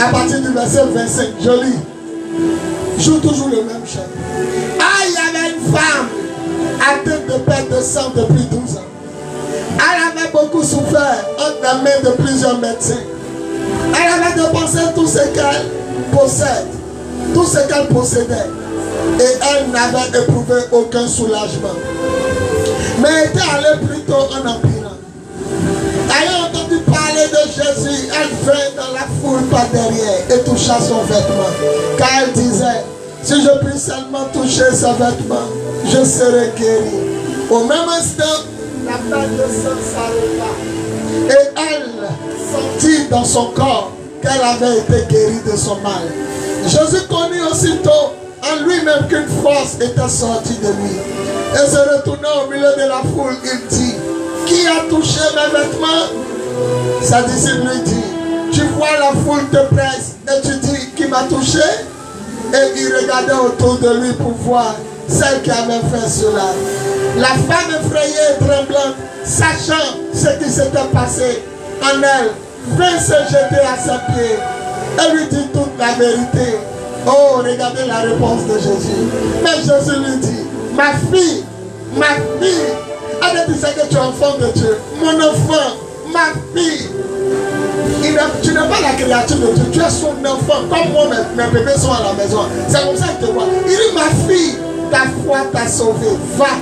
À partir du verset 25, je lis. Joue toujours le même chant. Ah, il y avait une femme atteinte de perte de sang depuis 12 ans. Elle avait beaucoup souffert entre les mains de plusieurs médecins. Elle avait dépensé tout ce qu'elle possède, tout ce qu'elle possédait. Et elle n'avait éprouvé aucun soulagement. Mais elle était allée plutôt en empirant. Ayant entendu parler de Jésus, elle vint dans la foule par derrière et toucha son vêtement. Car elle disait, si je puis seulement toucher ses vêtements, je serai guéri. Au même instant, la perte de sang s'arrêta. Et elle sentit dans son corps qu'elle avait été guérie de son mal. Jésus connut aussitôt en lui-même qu'une force était sortie de lui. Et se retournant au milieu de la foule, il dit, qui a touché mes vêtements? Sa disciple lui dit, tu vois la foule te presse et tu dis, qui m'a touché? Et il regardait autour de lui pour voir celle qui avait fait cela. La femme effrayée et tremblante, sachant ce qui s'était passé en elle, vint se jeter à ses pieds et lui dit toute la vérité. Oh, regardez la réponse de Jésus. Mais Jésus lui dit, ma fille, elle disait que tu es enfant de Dieu, mon enfant, ma fille. Tu n'es pas la créature de Dieu, tu es son enfant, comme moi, mes bébés sont à la maison. C'est comme ça qu'il te voit. Il dit, ma fille, ta foi t'a sauvé, va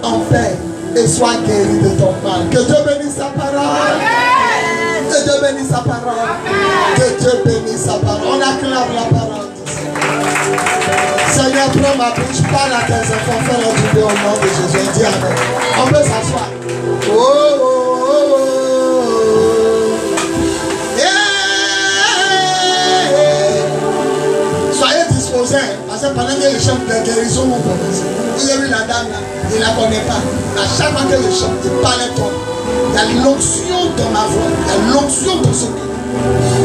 en paix et sois guérie de ton mal. Que Dieu bénisse sa parole. Amen. Que Dieu bénisse sa parole. Amen. Que Dieu bénisse sa parole. On acclame la parole. Seigneur, prends ma bouche, parle à tes enfants, fais-leur du bien au nom de Jésus. Dis amen. On peut s'asseoir. Oh, oh, oh, oh. Yeah. Soyez disposés, parce que pendant que les chants de guérison vont commencer. Vous avez vu la dame là, il ne la connaît pas. À chaque fois que je chante, il parlait trop. Il y a l'onction dans ma voix, il y a l'onction dans ce culte.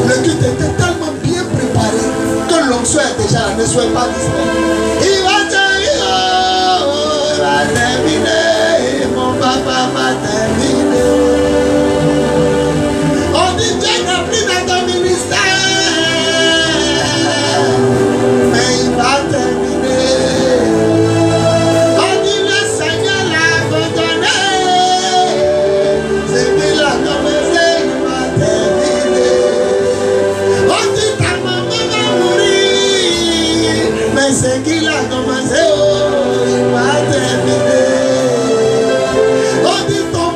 Le culte était tellement bien préparé que l'onction est déjà là, ne soyez pas distraits. Il va terminer, mon papa va terminer. On dit Dieu n'a plus dans ton ministère, mais il va terminer. On dit le Seigneur l'a abandonné, c'est qu'il a commencé, il va terminer. On dit ta maman va mourir, mais c'est qu'il a commencé, oh, il va terminer. On dit ton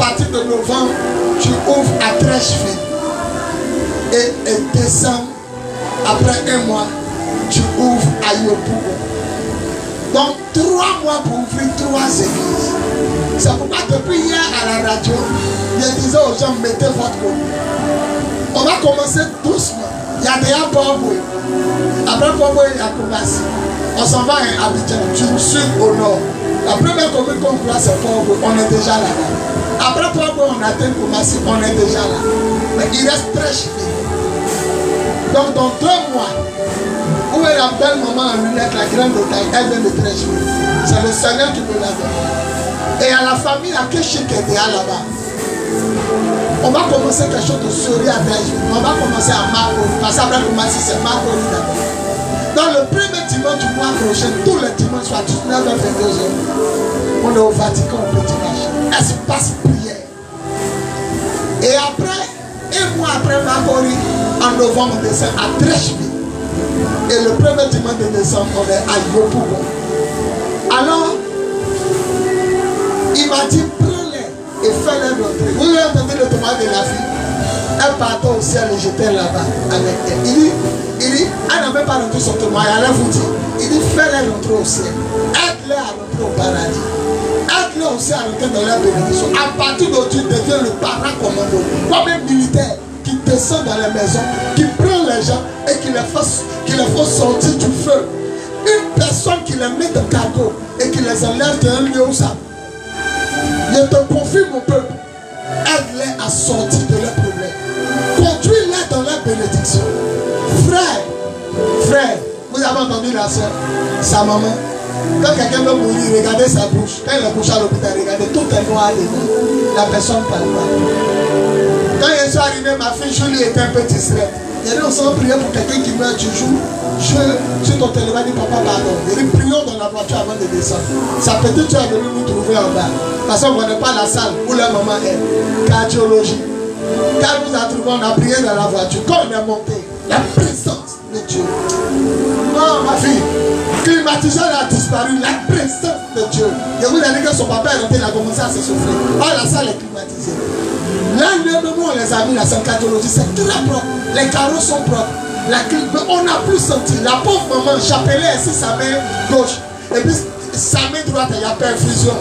partir de novembre, tu ouvres à Trècheville. Et décembre, après un mois, tu ouvres à Yopougon. Donc 3 mois pour ouvrir 3 églises. C'est pourquoi depuis hier à la radio, je disais aux gens, mettez votre côté. On va commencer doucement. Il y a déjà Port-Boué. Après Port-Boué, il y a Koumassi. On s'en va à Abidjan, du sud au nord. La première commune qu'on voit, c'est Port-Boué. On est déjà là-bas. Après Port-Boué, on atteint Koumassi. On est déjà là. Mais il reste Trècheville. Donc dans 2 mois, où est la belle maman en lunettes, la grande de taille, elle vient de Trècheville. C'est le Seigneur qui me l'a donné. Et à la famille, à Kéchik qui est là-bas. On va commencer quelque chose de sérieux à Trècheville. On va commencer à Marco. Parce qu'après Koumassi, c'est Marco d'abord. Dans le premier dimanche du mois prochain, tous les dimanches, à 19h, 22h, on est au Vatican, au petit marché. Espace prière. Et après, un mois après Marcory, en novembre, on descend à Trècheville. Et le premier dimanche de décembre, on est à Yopougon. Alors, il m'a dit, prends-les et fais-les rentrer. Vous avez entendu le témoignage de la fille? Elle partait au ciel et j'étais là-bas avec elle. Il dit, elle n'a même pas rentré son témoignage, elle vous dit. Il dit, fais-les rentrer au ciel. Aide-les à rentrer au paradis. Aide-les aussi à rentrer dans la bénédiction. À partir d'aujourd'hui, tu deviens le paracommando. Comme un militaire qui descend dans les maisons, qui prend les gens et qui les fait sortir du feu. Une personne qui les met de cargo et qui les enlève d'un lieu où ça. Je te confie mon peuple. Aide-les à sortir de leurs problèmes. Conduis-les dans la bénédiction. Frère, vous avez entendu la soeur, sa maman. Quand quelqu'un veut mourir, regardez sa bouche. Quand il est couché à l'hôpital, regardez, tout est noir dedans. La personne ne parle pas. Quand je suis arrivé, ma fille Julie était un peu distraite. Il y a dit, on s'en prier pour quelqu'un qui meurt, tu joues. Sur ton téléphone, dit papa, pardon. Il dit, prions dans la voiture avant de descendre. Sa petite soeur est venue nous trouver en bas. Parce qu'on ne connaît pas la salle où la maman est. Cardiologie. Quand nous a trouvé, on a prié dans la voiture. Quand on est monté, la présence de Dieu. Non, ma fille, climatiseur a disparu, la présence de Dieu. Je vous ai dit que son papa est rentré, il a commencé à se souffler. Oh, la salle est climatisée. Là, nous, on les a mis, la salle cardiologie, c'est très propre. Les carreaux sont propres. On n'a plus senti. La pauvre maman, chapelet ici sa main gauche. Et puis sa main droite, il y a perfusion.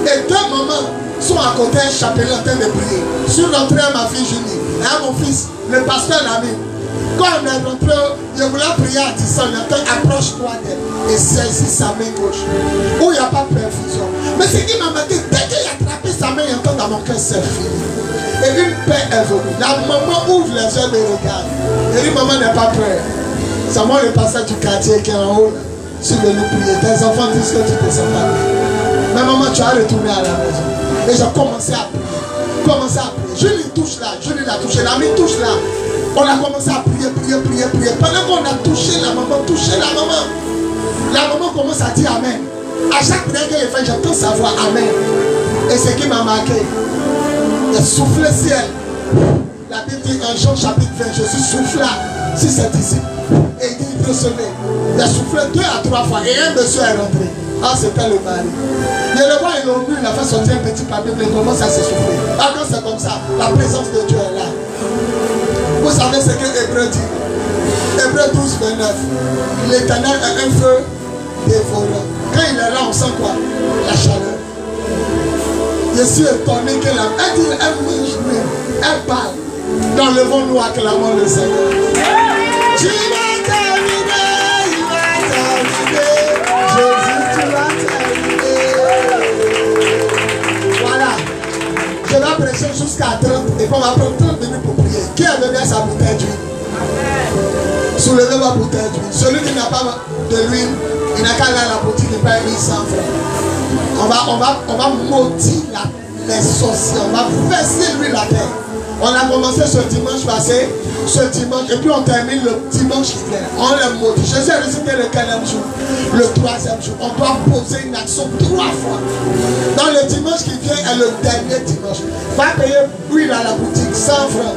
Et 2 mamans sont à côté, un chapelet en train de prier. Sur l'entrée à ma fille Julie, et à mon fils, le pasteur l'a mis. Quand on est rentré, je voulais prier à distance, approche-toi d'elle et saisis sa main gauche. Où il n'y a pas de perfusion. Mais c'est qui m'a dit, dès qu'il a attrapé sa main, il entend dans mon cœur, c'est fini. Et une paix est venue. La maman ouvre les yeux et regarde. Elle dit, maman n'est pas prête. C'est moi le pasteur du quartier qui est en haut. Sur le lit prier. Tes enfants disent que tu ne te sens pas bien. Mais maman, tu as retourné à la maison. Et j'ai commencé à prier. Je lui touche là. Je lui l'ai touché. L'ami touche là. On a commencé à prier. Pendant qu'on a touché la maman, la maman commence à dire Amen. À chaque prière qu'elle fait, j'entends sa voix Amen. Et ce qui m'a marqué, il a soufflé ciel. La Bible dit en Jean chapitre 20, Jésus souffla sur ses disciples. Et il dit il recevait. Il a soufflé 2 à 3 fois. Et un monsieur est rentré. Ah, c'était le mari. Et le roi, il a fait sortir un petit papier. Il commence à se souffler. Ah, quand c'est comme ça, la présence de Dieu est là. Vous savez ce que Hébreu dit. Hébreu 12, 29. L'Éternel est un feu dévorant. Quand il est là, on sent quoi? La chaleur. Je suis étonné que elle dit, elle parle. Dans le vent, nous acclamons le Seigneur. Tu vas terminer, il va terminer. Jésus, tu vas terminer. Voilà. Je vais prêcher jusqu'à 30 et on va prendre 30 minutes pour prier. Qui a donné sa bouteille d'huile? Soulevez ma bouteille d'huile. Celui qui n'a pas de l'huile, il n'a qu'à aller à la boutique et payer 100 francs. On va maudire les sorciers. On va verser l'huile à terre. On a commencé ce dimanche passé, et puis on termine le dimanche qui vient. On les maudit. Jésus a récité le 4e jour, le 3e jour. On doit poser une action 3 fois. Dans le dimanche qui vient est le dernier dimanche. Va payer l'huile à la boutique, 100 francs.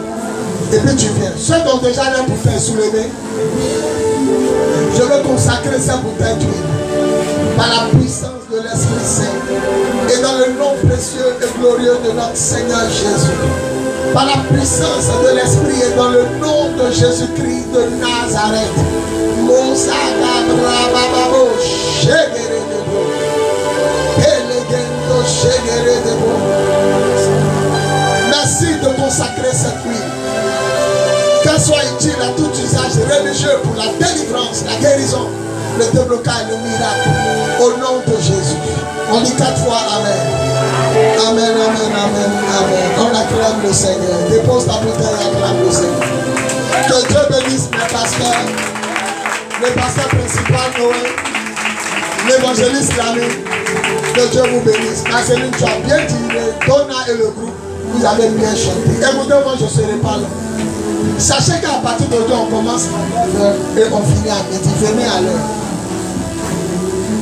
Et puis tu viens. Ceux qui ont déjà l'air pour faire soulever, je veux consacrer cette bouteille d'huile par la puissance de l'Esprit Saint Et dans le nom précieux et glorieux de notre Seigneur Jésus, par la puissance de l'Esprit et dans le nom de Jésus-Christ de Nazareth, merci de consacrer cette nuit. Qu'elle soit utile à tout usage religieux pour la délivrance, la guérison, le déblocage, le miracle. Au nom de Jésus. On dit 4 fois Amen. Amen, Amen, Amen, Amen. On acclame le Seigneur. Dépose ta bouteille et acclame le Seigneur. Que Dieu bénisse mes pasteurs. Le pasteur principal Noé. L'évangéliste Lamy. Que Dieu vous bénisse. Marceline, tu as bien dit. Donna et le groupe, vous avez bien chanté. Écoutez-moi, je ne serai pas là. Sachez qu'à partir d'aujourd'hui, on commence à 9h et on finit à midi. Venez à l'heure.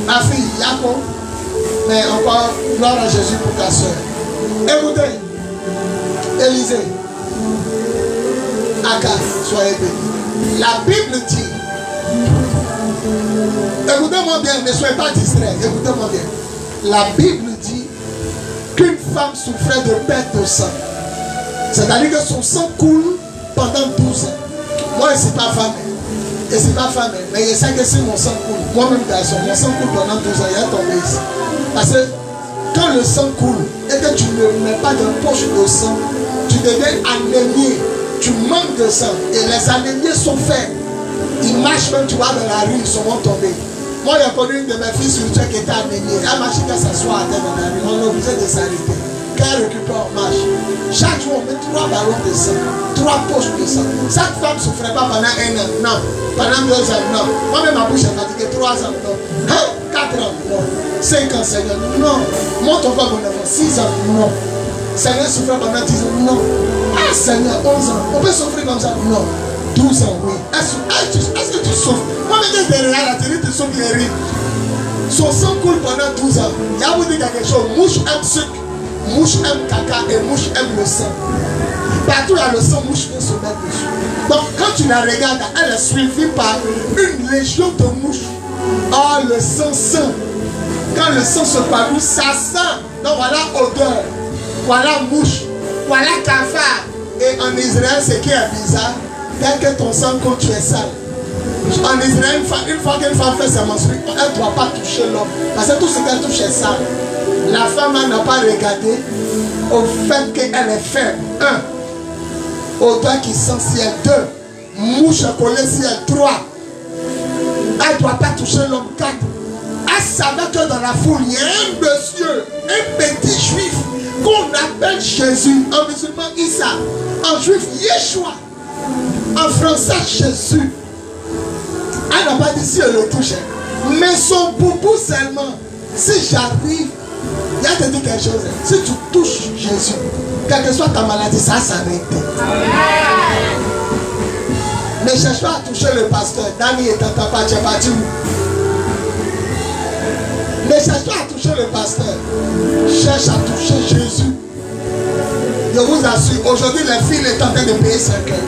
Ma fille, Yako, mais encore, gloire à Jésus pour ta soeur. Écoutez, Élisée, Agar, soyez bénis. La Bible dit, écoutez-moi bien, ne soyez pas distraits, écoutez-moi bien. La Bible dit qu'une femme souffrait de perte de sang. C'est-à-dire que son sang coule pendant 12 ans. Moi, je ne suis pas femme. Et c'est pas femme. Mais je sais que si mon sang coule, moi-même garçon, mon sang coule pendant 12 ans, il est tombé ici. Parce que quand le sang coule et que tu ne mets pas de poche de sang, tu deviens anémié. Tu manques de sang. Et les anémiés sont faits. Ils marchent même, tu vois, dans la rue, ils sont tombés. Moi, j'ai connu une de mes filles spirituelles qui était anémiée. Elle marchait qu'elle s'assoit à terre dans la rue. On est obligé de s'arrêter. Quand elle récupère, on marche. Chaque jour, on met 3 ballons de sang, 3 poches de sang. Cette femme ne souffrait pas pendant 1 an, non. Pendant 2 ans, non. Moi-même, ma bouche est fatiguée, 3 ans, non. 4 ans, non. 5 ans, Seigneur, non. Monte encore mon enfant, 6 ans, non. Seigneur souffrait pendant 10 ans, non. Ah, Seigneur, 11 ans. On peut souffrir comme ça, non. 12 ans, oui. Est-ce que tu souffres? Moi-même, quand je regarde la télé, tu souffres, il rit. Son sang coule pendant 12 ans. Il y a vous dit quelque chose, mouche aime sucre. Mouche aime caca et mouche aime le sang. Partout il y a le sang, mouche vient se mettre dessus. Donc quand tu la regardes, elle est suivie par une légion de mouches. Oh, le sang sent. Quand le sang se parcourt, ça sent. Donc voilà odeur. Voilà mouche. Voilà cafard. Et en Israël, ce qui est bizarre, dès que ton sang coule, tu es sale. En Israël, une fois qu'une femme fait sa menstrues, elle ne doit pas toucher l'homme. Parce que tout ce qu'elle touche est sale. La femme n'a pas regardé au fait qu'elle est faible. 1. Odeur qui sent si elle. 2. Mouche collée si elle. 3. Elle ne doit pas toucher l'homme. 4. Elle savait que dans la foule, il y a un monsieur, un petit juif qu'on appelle Jésus. En musulman, Issa. En juif, Yeshua. En français, Jésus. Elle n'a pas dit si elle le touche. Mais son boubou seulement. Si j'arrive, il y a te dit quelque chose. Si tu touches Jésus, quelle que soit ta maladie, ça s'arrête. Ne cherche pas à toucher le pasteur. Dani est en pas, tu es parti où? Ne cherche pas à toucher le pasteur. Cherche à toucher Jésus. Je vous assure, aujourd'hui les filles sont en train de payer 5 heures.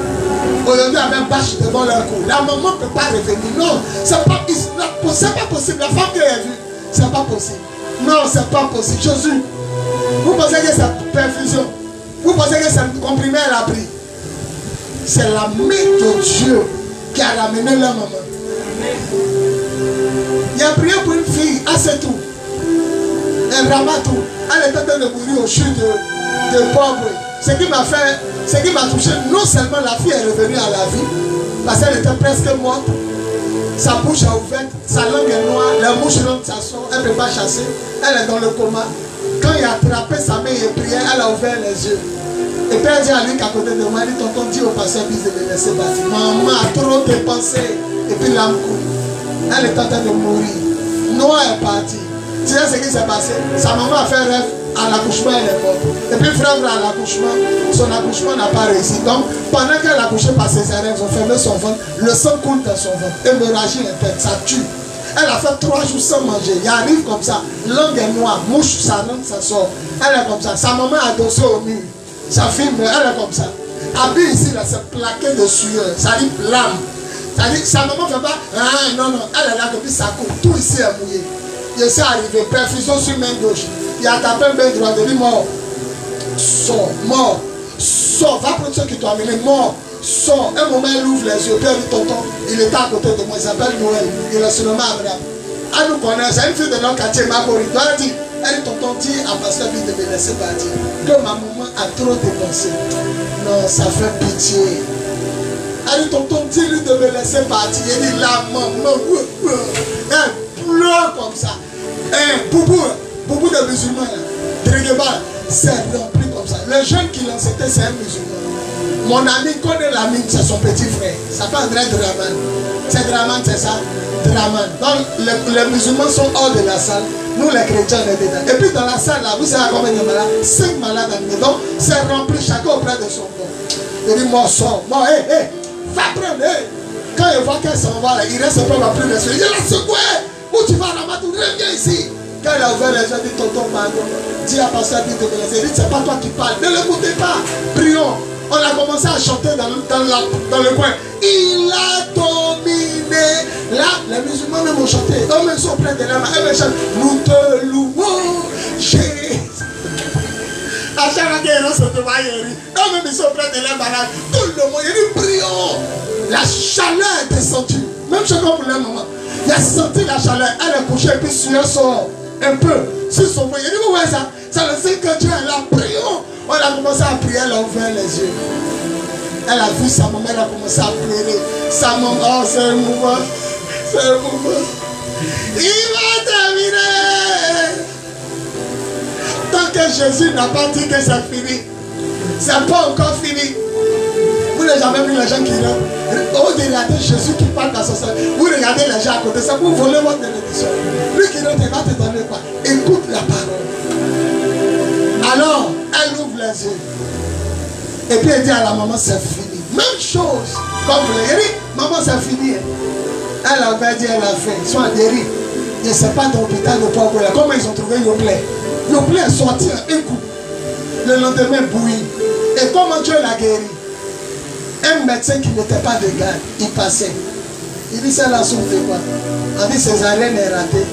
Aujourd'hui, avec bâche devant leur cou. La maman ne peut pas revenir. Non, c'est pas possible. La femme qui est vue, c'est pas possible. Non, c'est pas possible. Jésus, vous pensez que c'est perfusion? Vous pensez que c'est le comprimé à la pris? C'est la main de Dieu qui a ramené leur maman. Il a prié pour une fille, assez tout. Elle ramasse tout. Elle est en train de mourir au chute de pauvre. Ce qui m'a fait, ce qui m'a touché, non seulement la fille est revenue à la vie, parce qu'elle était presque morte. Sa bouche est ouverte, sa langue est noire, la mouche rentre, ça sort, elle ne peut pas chasser, elle est dans le coma. Quand il a attrapé sa main et prié, elle a ouvert les yeux. Et puis elle dit à lui qu'à côté de moi, elle dit, tonton, dis au pasteur bis de me laisser partir. Maman a trop dépensé. Et puis l'âme coule. Elle est en train de mourir. Noah est parti. Tu sais ce qui s'est passé? Sa maman a fait un rêve, à l'accouchement elle est morte. Et puis frère à l'accouchement, son accouchement n'a pas réussi. Donc pendant qu'elle accouchait par césarienne, ils ont fermé son ventre, le sang coule dans son ventre. Hémorragie interne, ça tue. Elle a fait 3 jours sans manger. Il arrive comme ça, langue est noire, mouche, sa langue, ça sort. Elle est comme ça. Sa maman a adossé au mur. Sa fille, elle est comme ça. Habille ici, là, c'est plaqué de sueur. Ça dit flamme. Ça dit, sa maman ne fait pas. Ah, non, non. Elle est là, depuis ça coule. Tout ici est mouillé. Je suis arrivé, perfusion sur main gauche. Il a tapé un main droite, il dit mort. Sors, mort. Sors, va prendre ceux qui t'ont amené, mort. Sors. Un moment, il ouvre les yeux, puis il dit tonton, il était à côté de moi, il s'appelle Noël. Il est surnommé Abraham. Elle nous connaît, c'est une fille de notre quartier, Marguerite. Elle dit, tonton, dis à pasteur de me laisser partir. Que ma maman a trop dépensé. Non, ça fait pitié. Elle dit, tonton, dis-lui de me laisser partir. Il dit, la maman, elle pleure comme ça. Beaucoup de musulmans, c'est rempli comme ça. Le jeune qui l'a c'était, c'est un musulman. Mon ami connaît l'ami, c'est son petit frère. Ça s'appelle André Draman. C'est Draman, c'est ça? Draman. Donc, les musulmans sont hors de la salle. Nous, les chrétiens, on est dedans. Et puis, dans la salle, là, vous savez combien de malades? 5 malades à nous. Donc, c'est rempli, chacun auprès de son corps. Il dit, moi, sors. Moi, va prendre. Quand il voit qu'elle s'en va, là, il reste pas ma plus de il l'a secoué. Où tu vas, Ramatou? Reviens ici. Quand il a ouvert les gens, il dit, tonton, pardon. Dis à pasteur, il dit, c'est pas toi qui parles. Ne l'écoutez pas. Prions. On a commencé à chanter dans le coin. Il a dominé. Là, les musulmans même ont chanté. Eux-mêmes sont pleins de larmes. Eux-mêmes chantent. Nous te louons, Jésus. À chaque fois qu'ils se trouvent, eux-mêmes ils sont pleins de larmes. Tout le monde, il dit, prions. La chaleur est descendue. Même chacun pour le moment. Il a senti la chaleur. Elle est couchée et puis sueur sort un peu sur son voyage. Il dit, vous voyez ça? Ça veut dire que Dieu est là. Prions. On a commencé à prier, elle a ouvert les yeux. Elle a vu sa maman, elle a commencé à pleurer. Sa maman, oh, c'est un mouvement. C'est un mouvement. Il va terminer. Tant que Jésus n'a pas dit que c'est fini, c'est pas encore fini. Vous n'avez jamais vu les gens qui rentrent. Au regardez Jésus qui parle dans son sein. Vous regardez les gens à côté, ça vous voler votre bénédiction. Lui qui rentre, il va te donner quoi? Écoute la parole. Alors, elle ouvre les yeux. Et puis elle dit à la maman, c'est fini. Même chose. Comme vous l'avez dit, maman, c'est fini. Elle avait dit, elle a fait. Ils sont adhérés. Je ne sais pas dans l'hôpital de Port-Bouillard. Comment ils ont trouvé Yoplait? Yoplait est sorti un coup. Le lendemain, bouilli. Et comment Dieu l'a guéri? Un médecin qui n'était pas de garde, il passait. Il dit, c'est la source de quoi? On dit, césarienne est ratée.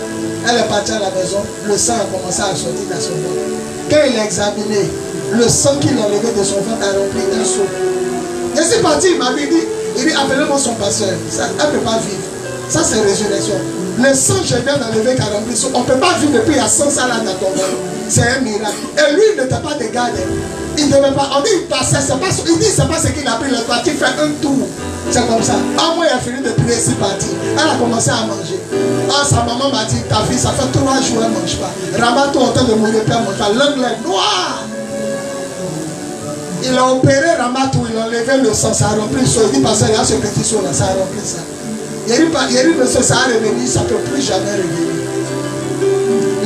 Elle est partie à la maison. Le sang a commencé à sortir dans son ventre. Quand il a examiné, le sang qu'il a levé de son ventre a rempli d'un seau. Je suis parti, il m'avait dit, il dit, appelez-moi son pasteur. Ça, elle ne peut pas vivre. Ça, c'est résurrection. Le sang, je viens d'enlever qui a rempli le seau. On ne peut pas vivre depuis il y a 100 ans là dans ton ventre. C'est un miracle. Et lui, il n'était pas de garde. Il ne devait pas. On dit, il passait. Il dit, c'est pas ce qu'il a pris le toit. Il fait un tour. C'est comme ça. Moi, il a fini de prier, c'est parti. Elle a commencé à manger. Sa maman m'a dit, ta fille, ça fait 3 jours, elle ne mange pas. Ramato en train de mourir, puis elle ne mange pas. L'anglais noir. Il a opéré Ramato, il a enlevé le sang, ça a rempli le sang. Il dit, parce qu'il y a ce petit saut là, ça a rempli ça. Il a dit, monsieur, ça a revenu, ça ne peut plus jamais revenir.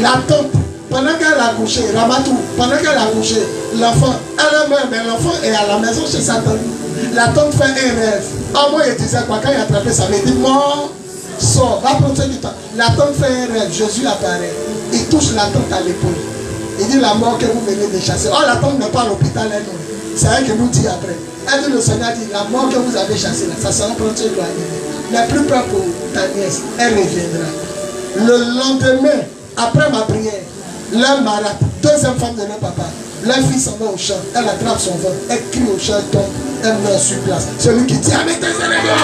La tante, pendant qu'elle a couché, Ramato, pendant qu'elle a couché, l'enfant, elle-même, mais l'enfant est à la maison chez sa tante. La tante fait un rêve. Moi, il disait quoi? Quand il a attrapé ça, il dit, mort, sort, va prendre du temps. La tante fait un rêve, Jésus apparaît. Il touche la tante à l'épaule. Il dit, la mort que vous venez de chasser. La tante n'est pas à l'hôpital, elle non. C'est elle qui nous dit après. Elle dit, le Seigneur dit, la mort que vous avez chassée là, ça sera pronto éloigné. Mais plus peur pour ta nièce, elle reviendra. Le lendemain, après ma prière, leur malade, deuxième femme de leur papa, leur fille s'en va au champ, elle attrape son ventre, elle crie au champ, tombe, elle meurt sur place. Celui qui dit, avec tes éléments,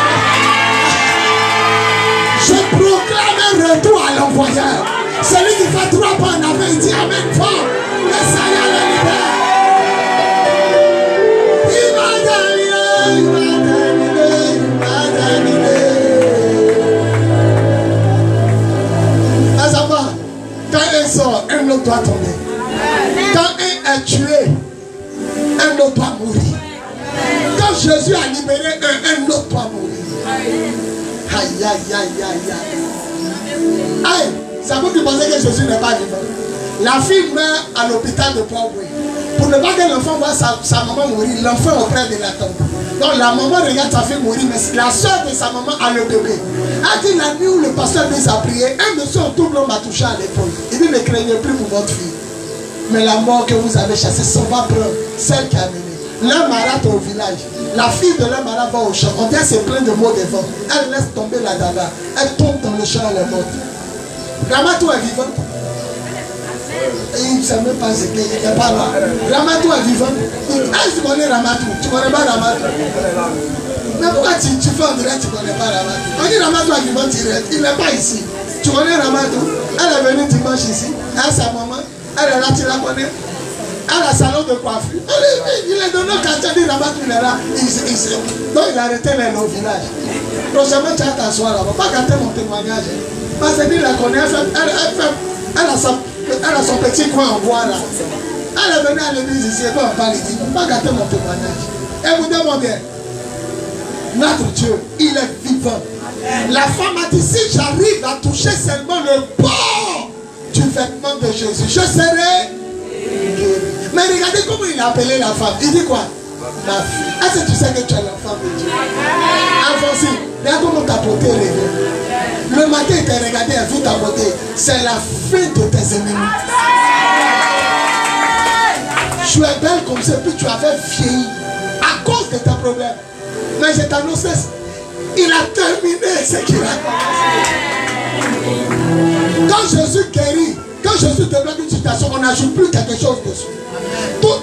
je proclame un retour à l'envoyeur. Celui qui fait 3 pas en avant, il dit, amen fort, le Seigneur le libère. Il va terminer, il va terminer, il va terminer. Ça va. Quand un sort, un autre doit tomber. Quand un est tué, un autre doit mourir. Quand Jésus a libéré un autre doit mourir. Aïe, aïe, aïe, aïe, aïe. Aïe, ça vous dit penser que Jésus n'est pas vivant. La fille meurt à l'hôpital de Port-Bouillard. Pour ne pas que l'enfant voit sa maman mourir, l'enfant est auprès de la tombe. Donc la maman regarde sa fille mourir, mais la soeur de sa maman a le bébé. Elle dit la nuit où le pasteur nous a prié, un monsieur en tout blanc m'a touché à l'épaule. Il dit ne craignez plus pour votre fille. Mais la mort que vous avez chassée, ça va prendre celle qui a mené. L'un marate au village. La fille de l'un marate va au champ. On dit c'est plein de mots de vent. Elle laisse tomber la daga. Elle tombe dans le champ, elle est morte. Ramato est vivante. Et il ne sait même pas ce qu'il n'est pas là. Ramatou est vivant. Est-ce que tu connais Ramatou? Tu ne connais pas Ramatou? Mais pourquoi tu fais en direct, tu ne connais pas Ramatou? On dit Ramatou est vivant, il n'est pas ici. Tu connais Ramatou? Elle est venue dimanche ici. Elle a sa maman. Elle est là, tu la connais? Elle a un salon de coiffure. Il est donné au quartier, dit Ramatou, il est là. Donc il a arrêté les au village. Prochainement, tu vas t'asseoir là-bas. Pas gâter mon témoignage. Parce qu'il la connaît. Elle a son petit coin en bois là. Elle est venue à l'église ici. Elle va en parler. Il ne faut pas gâter mon témoignage. Et vous demandez, notre Dieu, il est vivant. La femme a dit, si j'arrive à toucher seulement le bord du vêtement de Jésus, je serai guéri. Mais regardez comment il a appelé la femme. Il dit quoi? Ma fille. Est-ce que tu sais que tu es l'enfant de Dieu? Alphonsine, regarde comment ta beauté revient. Le matin, il t'a regardé, elle vu ta beauté. C'est la fin de tes ennemis. Tu es belle comme ça, puis tu avais vieilli à cause de tes problèmes. Mais je t'annonce, il a terminé ce qu'il a. Quand Jésus guérit, quand Jésus débloque une situation, on n'ajoute plus quelque chose dessus.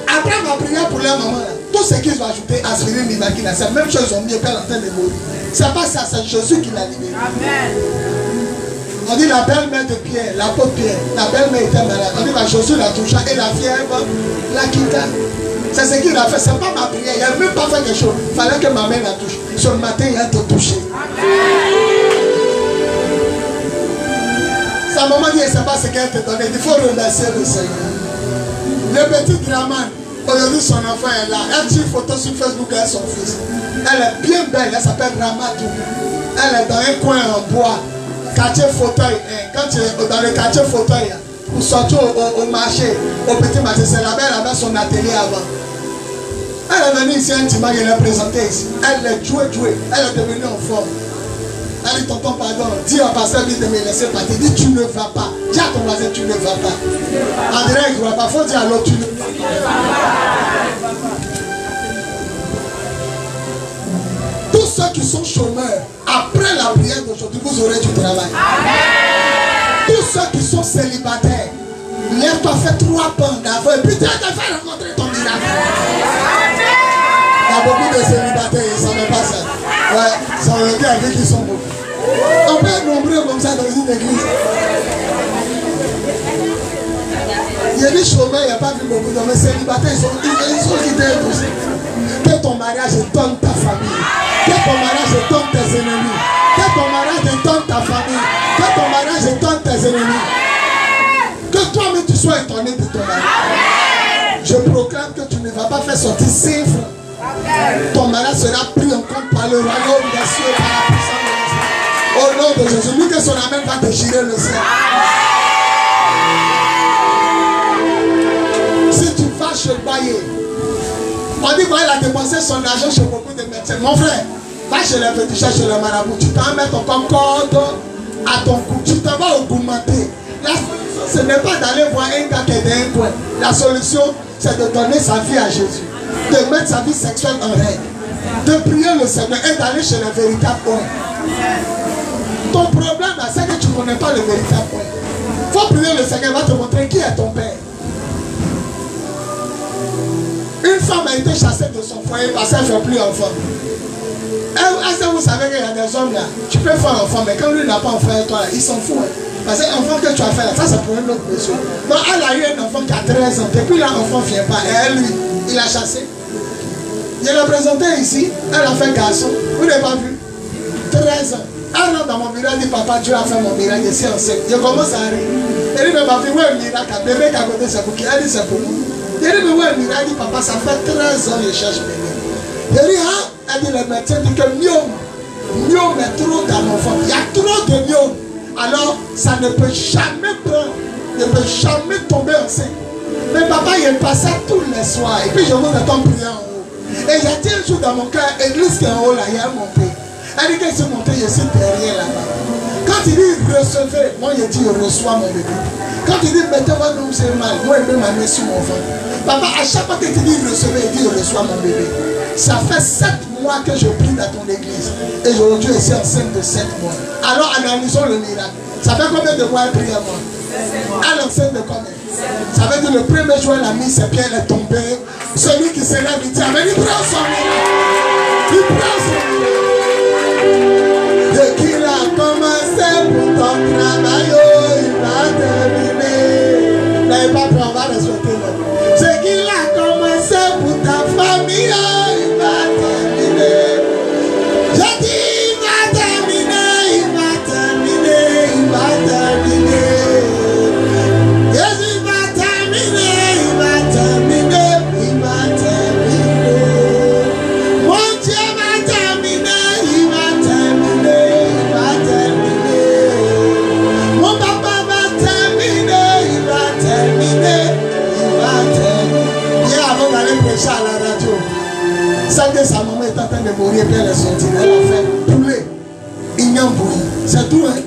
Abraham a prié pour leur maman. Tout ce qu'ils ont ajouté, aspirine, Nivaquine, c'est la même chose, ils ont mis père en train de mourir. C'est pas ça, c'est Jésus qui l'a libéré. Amen. On dit la belle-mère de Pierre, l'apôtre Pierre, la belle-mère était malade. On dit bah, Jésus la toucha et la fièvre la quitta. C'est ce qu'il a fait, c'est pas ma prière, il n'a même pas fait quelque chose. Il fallait que ma mère la touche. Ce matin, il a été touché. Sa maman dit, c'est pas ce qu'elle te donnait. Il faut remercier le Seigneur. Le petit Draman, aujourd'hui son enfant est là. Elle tire une photo sur Facebook avec son fils. Elle est bien belle, elle s'appelle Ramatou. Elle est dans un coin en bois. Quartier fauteuil. Quand tu es dans le quartier fauteuil, pour sortir au marché, au petit marché, c'est là-bas, elle avait son atelier avant. Elle est venue ici un dimanche, elle est présentée ici. Elle est jouée. Elle est devenue en forme. Elle dit, tonton, pardon, dis au pasteur de me laisser partir. Dis, tu ne vas pas. Dis à ton voisin, tu ne vas pas. En direct, il ne va pas. Il faut dire à l'autre, tu ne vas pas. Tous ceux qui sont chômeurs, après la prière d'aujourd'hui, vous aurez du travail. Amen. Tous ceux qui sont célibataires, lève-toi, fais 3 pas d'avant et puis tu vas te faire rencontrer ton miracle. Il y a beaucoup de célibataires, ils ne savent pas ça. Ouais, ça aurait été avec qui sont beaucoup. On peut être nombreux comme ça dans une église. Il y a des chômeurs, il n'y a pas vu beaucoup d'hommes, mais célibataires, ils sont quittés tous. Que ton mariage étonne ta famille. Que ton mariage étonne tes ennemis. Que ton mariage étonne ta famille. Que ton mariage étonne tes ennemis. Que toi-même tu sois étonné de ton mariage. Je proclame que tu ne vas pas faire sortir 5 francs. Ton mariage sera pris en compte par le royaume des cieux, par la puissance de l'Esprit. Au nom de Jésus, lui que son amen va déchirer le ciel. Si tu vas chez Bayer, on dit qu'il a dépensé son argent chez beaucoup de médecins. Mon frère, va chez les féticheurs, chez les marabouts. Tu t'en mets ton concorde à ton cou. Tu t'en vas augmenter. La solution, ce n'est pas d'aller voir un gars qui est dans un coin. La solution, c'est de donner sa vie à Jésus. De mettre sa vie sexuelle en règle. De prier le Seigneur et d'aller chez le véritable homme. Ton problème, c'est que tu ne connais pas le véritable homme. Il faut prier le Seigneur, il va te montrer qui est ton père. Une femme a été chassée de son foyer parce qu'elle ne fait plus enfant. Est-ce que vous savez qu'il y a des hommes là, tu peux faire enfant, mais quand lui n'a pas enfant et toi là, il s'en fout. Parce que l'enfant que tu as fait là, ça c'est pour un autre monsieur. Donc elle a eu un enfant qui a 13 ans. Depuis là, l'enfant ne vient pas. Et elle, lui, il a chassé. Je l'ai présenté ici, elle a fait garçon. Vous n'avez pas vu? 13 ans. Elle rentre dans mon bureau, elle dit, papa, Dieu a fait mon miracle, je suis enceinte. Je commence à rire. Elle dit, mais ma fille, où est le miracle? Bébé qui a côté, c'est pour qui? Elle dit, c'est pour nous. Elle dit, mais où est le miracle? Elle dit, papa, ça fait 13 ans que je cherche bébé. Elle dit, ah, elle dit, le médecin dit que myome est trop dans l'enfant. Il y a trop de myome. Alors, ça ne peut jamais prendre, ne peut jamais tomber enceinte. Mais papa, il passait tous les soirs. Et puis, je vous attends prier en haut. Et j'ai dit un jour dans mon cœur, église qui est en haut là, il y a monté. Elle dit qu'elle s'est montée, je suis derrière là-bas. Quand il dit recevez, moi je dis reçois mon bébé. Quand il dit mettez-moi nous c'est mal, moi je mets ma main sur mon ventre. Papa, à chaque fois que tu dis recevez, il dit reçois mon bébé. Ça fait 7 mois que je prie dans ton église. Et aujourd'hui, je suis enceinte de 7 mois. Alors analysons le miracle. Ça fait combien de mois elle prie à moi? Elle est enceinte de combien? Ça veut dire le premier jour, elle a mis ses pieds, elle est tombée. Celui qui se lève, il dit, mais il prend son miracle. Il prend son miracle. Dès qu'il a commencé pour ton travail, il va terminer. N'ayez pas peur, on va respecter l'autre. C'est qu'il a commencé pour ta famille, il va terminer. J'ai dit, il va terminer, il va terminer, il va terminer. Jésus va terminer, il va terminer, il va terminer. Mon Dieu va terminer, il va terminer, il va terminer. Mon papa va terminer, il va terminer. Hier, avant d'aller prêcher à la radio, celle que sa maman est en train de mourir, puis elle est sortie. Elle a fait poulet, ignambouille. C'est tout, hein?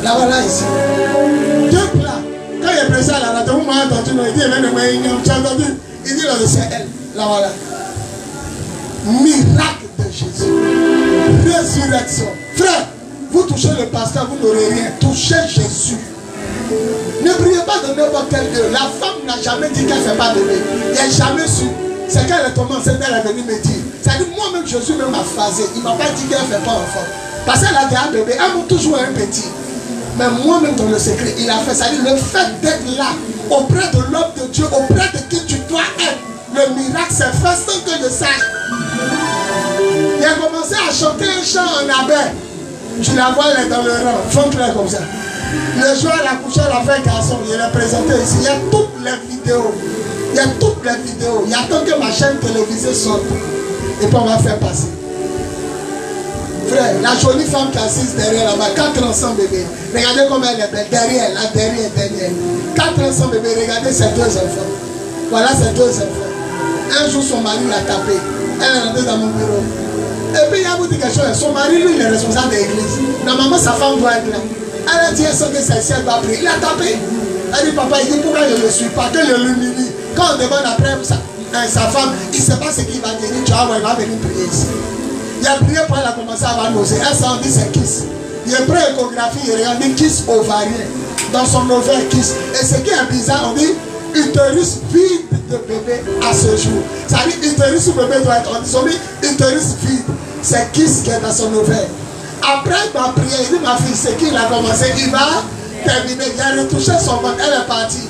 Là, voilà, ici. 2 plats. Quand il est prêché à la radio, vous m'avez entendu, il dit, tu as entendu? Il dit, c'est elle. Là, voilà. Miracle de Jésus. Résurrection. Frère, vous touchez le pasteur, vous n'aurez rien. Touchez Jésus. Ne priez pas de n'importe quel Dieu. La femme n'a jamais dit qu'elle ne fait pas bébé. Il n'a jamais su. C'est quand elle est tombée enceinte, elle est venue me dire. C'est-à-dire, moi-même, Jésus même m'a phasé. Il ne m'a pas dit qu'elle ne fait pas enfant. Parce qu'elle a dit un bébé, elle m'a toujours un petit. Mais moi-même, dans le secret, il a fait. C'est-à-dire, le fait d'être là, auprès de l'homme de Dieu, auprès de qui tu dois être, le miracle s'est fait sans que je sache. Il a commencé à chanter un chant en abeille. Tu la vois, elle est dans le rang, fond clair comme ça. Le jour elle a couché, elle a fait un garçon, il est présenté ici. Il y a toutes les vidéos. Il y a toutes les vidéos. Il y a tant que ma chaîne télévisée sorte. Et puis on va faire passer. Frère, la jolie femme qui est assise derrière là-bas, 4 ans sans bébé. Regardez comme elle est belle. Derrière, là, derrière. 4 ans sans bébé, regardez ses 2 enfants. Voilà ses 2 enfants. Un jour, son mari l'a tapé. Elle est rentrée dans mon bureau. Et puis il y a vous dit quelque chose. Son mari, lui, il est responsable de l'église. Normalement, sa femme doit être là. Elle a dit, elle sent que c'est elle va prier. Il a tapé. Elle dit, papa, il dit, pourquoi je ne le suis pas? Qu'elle l'humilie. Quand on demande après sa femme, il ne sait pas ce qu'il va dire. Tu vois, il va venir prier ici. Il a prié pour elle, a commencé à avoir nausée. Elle s'en dit, c'est kiss. Il a pris l'échographie, il regarde, dit kiss ovarien. Dans son ovaire, kiss. Et ce qui est bizarre, on dit, utérus vide de bébé à ce jour. Ça dit, utérus ou bébé doit être, on dit, utérus vide. C'est kiss qui est dans son ovaire. Après ma prière, il dit, ma fille, c'est qu'il a commencé, il va terminer. Il a retouché son ventre, elle est partie.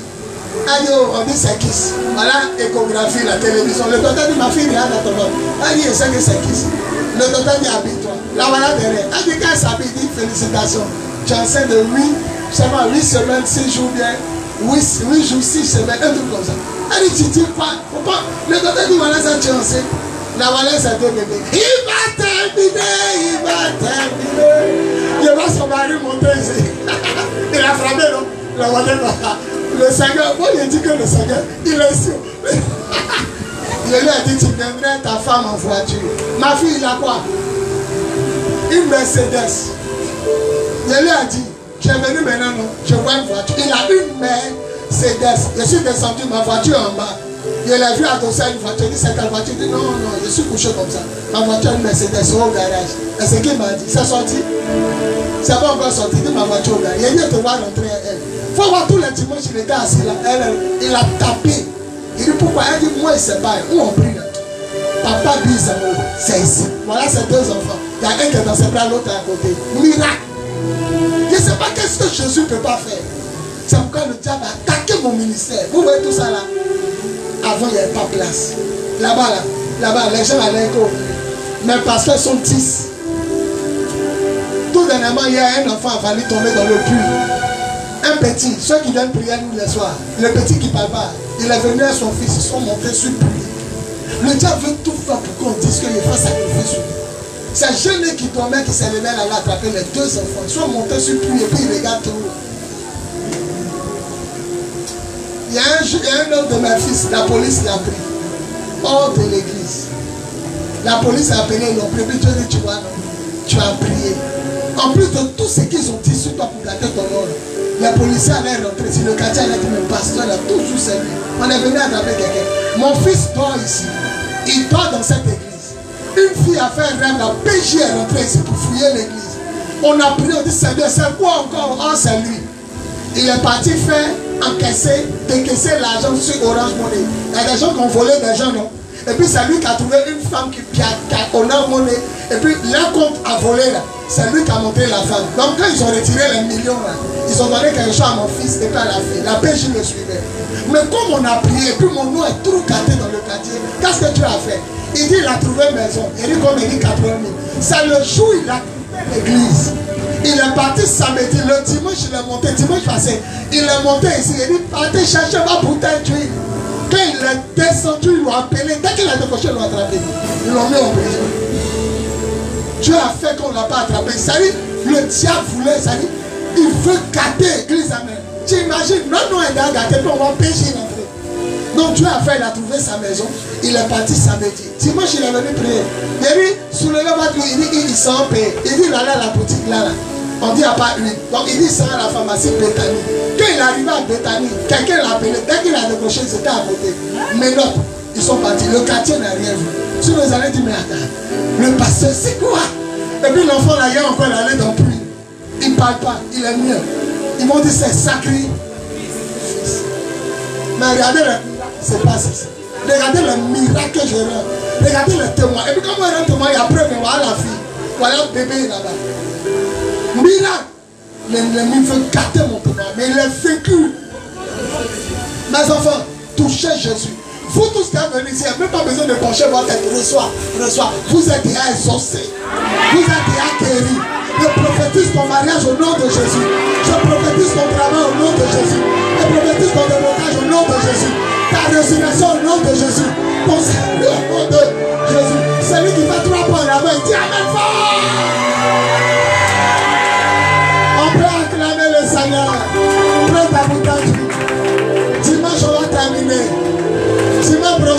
Elle dit, oh, on dit c'est kiss. Voilà, échographie, la télévision. Le docteur dit, ma fille, regarde dans ton ventre. Elle dit, je sais que c'est kiss. Le docteur dit, habille-toi. Là, voilà derrière. Elle dit, quand elle s'habille, il dit, félicitations. Tu es enceinte de 8 semaines, 6 jours bien. 8 jours, 6 semaines, un truc comme ça. Elle dit, tu dis quoi? Le docteur dit, voilà, ça, tu es enceinte. Là, voilà, c'est 2 bébés. Il va terminer, il va terminer. Il va son mari monter ici. Il a frappé, non? Le Seigneur, moi, il dit que le Seigneur, il est sûr. Je lui ai dit, tu viendrais ta femme en voiture. Ma fille, il a quoi? Une Mercedes. Je lui ai dit, tu es venu maintenant, non? Je vois une voiture. Il a une Mercedes. Je suis descendu, ma voiture en bas. Je l'ai vu adosser à une voiture. Il dit, c'est ta voiture? Il dit, non, non, je suis couché comme ça. Ma voiture, une Mercedes, au garage. Et c'est qu'il m'a dit, c'est sorti. C'est pas encore sorti. Il dit, ma voiture au garage. Il dit, te voir rentrer elle. Il faut voir tous les dimanches, il était assis là. Il a tapé. Il dit, pourquoi? Elle dit, moi, il ne sait pas. Où on prie là? Papa dit, c'est ici. Voilà ses 2 enfants. Il y a un qui est dans ses bras, l'autre est à côté. Miracle. Je ne sais pas qu'est-ce que Jésus ne peut pas faire. C'est pourquoi le diable a attaqué mon ministère. Vous voyez tout ça là? Avant, il n'y avait pas place. Là-bas, là-bas, les gens allaient go. Mes pasteurs sont 10. Tout dernièrement, il y a un enfant a failli tomber dans le puits. Un petit, ceux qui viennent prier nous les soirs, le petit qui parle pas, il est venu à son fils, ils sont montés sur le puits. Le diable veut tout faire pour qu'on dise qu'il fait sacrifice sur lui. C'est un jeune qui tombait, qui s'est levé là, attraper les 2 enfants. Ils sont montés sur le puits et puis ils regardent tout. Il y a un autre de mes fils, la police l'a pris. Hors de l'église. La police a appelé, ils l'ont pris. Puis Dieu dit, tu vois, non, tu as prié. En plus de tout ce qu'ils ont dit sur toi pour gâter ton ordre, les policiers allaient rentrer. Si le quartier allait dire, le pasteur a toujours servi. On est venu attraper quelqu'un. Mon fils dort ici. Il dort dans cette église. Une fille a fait un rêve, la PJ est rentrée ici pour fouiller l'église. On a prié, on dit Seigneur, c'est quoi encore? Oh, c'est lui. Il est parti faire encaisser, décaisser l'argent sur Orange Money. Il y a des gens qui ont volé des gens, non? Et puis c'est lui qui a trouvé une femme qui a Orange Money. Et puis leur compte a volé là. C'est lui qui a monté la femme. Donc quand ils ont retiré les millions là, ils ont donné quelque chose à mon fils et pas à la fille. La PJ le suivait. Mais comme on a prié, puis mon nom est trop gâté dans le quartier, qu'est-ce que tu as fait? Il dit il a trouvé une maison. Il dit comme il dit 80 000. C'est le jour il a quitté l'église. Il est parti samedi, le dimanche il est monté, dimanche passé, il est monté ici, il dit partez chercher ma bouteille d'huile. Quand il est descendu, ils l'ont appelé, dès qu'il a décoché, ils l'ont attrapé. Ils l'ont mis en prison. Dieu a fait qu'on ne l'a pas attrapé. Ça dit, le diable voulait, ça dit, il veut gâter l'église. Tu imagines, non, il a gâté, puis on va pécher l'entrée. Donc Dieu a fait, il a trouvé sa maison, il est parti samedi. Dimanche, il est venu prier. Il dit, sous le lèvre, il dit, il s'en paye. Il dit, là, la boutique, là. On dit, il n'y a pas une. Donc il dit, ça à la pharmacie Bethany. Quand il est arrivé à Bethany, quelqu'un l'a appelé. Dès qu'il a décroché, c'était à côté. Mais non, ils sont partis. Le quartier n'a rien vu. Sur les années, dit, mais attends, le pasteur, c'est quoi? Et puis l'enfant, là, il est encore allé dans le puits. Il ne parle pas, il est mieux. Ils m'ont dit, c'est sacré. Mais regardez le miracle, c'est pas ça. Regardez le miracle que je rends. Regardez le témoin. Et puis quand on rend le témoin, il y a preuve, voilà la fille. Voilà le bébé là-bas. Miracle. L'ennemi veut gâter mon témoin, mais il est vaincu. Mes enfants, touchez Jésus. Vous tous qui êtes venus ici, il n'y a même pas besoin de pencher votre tête. Reçois. Vous êtes déjà exaucés. Vous êtes déjà guéris. Je prophétise ton mariage au nom de Jésus. Je prophétise ton travail au nom de Jésus. Je prophétise ton déblocage au nom de Jésus. Ta résurrection au nom de Jésus. Ton salut au nom